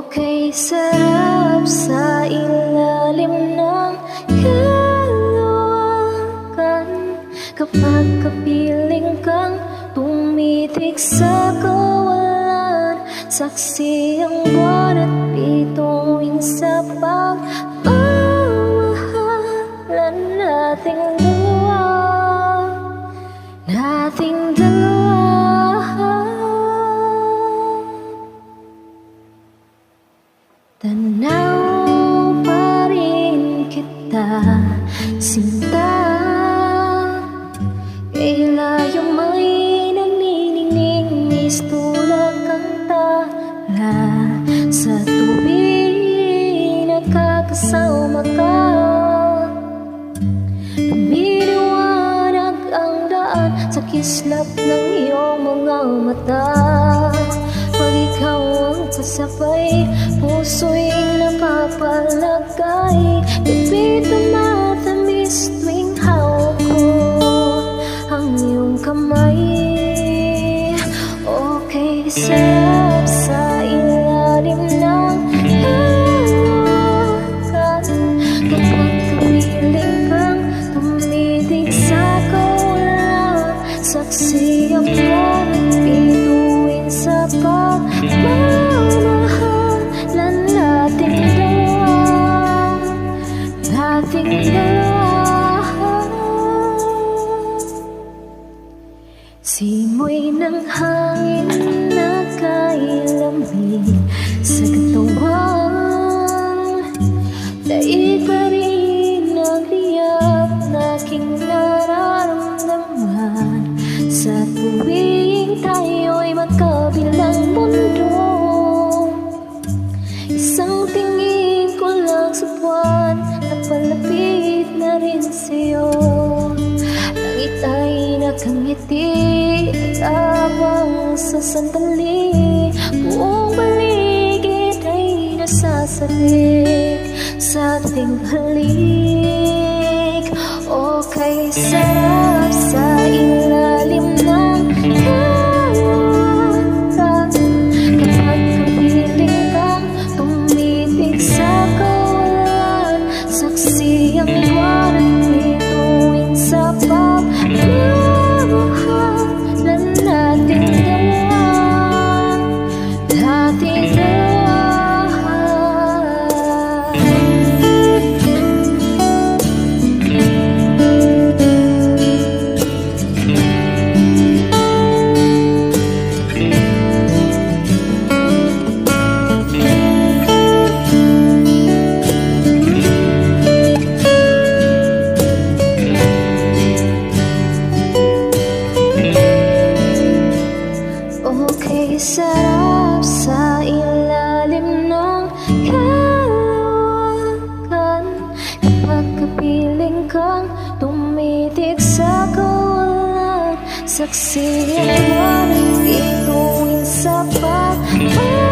Okay, sarap sa ilalim ng kalawakan kapag kapiling kang tumitik sa kawalan. Saksi ang buwan at bituin sa pagmamahalan nating dalawa, nating dalawa. Tanaw pa rin kita, sinta. Kailayo may naniningning tulad kang tala. Sa tuwing nakakasama ka, lumiliwanag ang daan sa kislap ng iyong mga mata. Pag ikaw ang kasabay, puso'y napapalagay. Kapit na matamis tuwing hawak ko ang iyong kamay. Okay, sarap sa ilalim ng kalawakan kapag kapiling kang tumitig sa kawalan. Saksi ang buwan at bituin sa pagmamahalan nating dalawa, nating dalawa. Simoy ng hangin na kailamig sa katawan, daig pa rin ang tiyak na aking nararamdaman. Sa tuwing tayo'y magkabilang mundo, isang tingin ko lang sa buwan at palapit na rin sa'yo. Langit ay nakangiti at abang sa sandali, buong paligid ay nasasalik sa ating halik. Okay, sarap sa ilalim ng kalawakan kapag kapiling kang tumitig sa kawalan. Saksi ang buwan at bituin sa pagmamahalan nating dalawa, nating dalawa. Okay, sarap sa ilalim ng kalawakan kapag kapiling kang tumitig sa kawalan. Saksi ang buwan at bituin sa pagmamahalan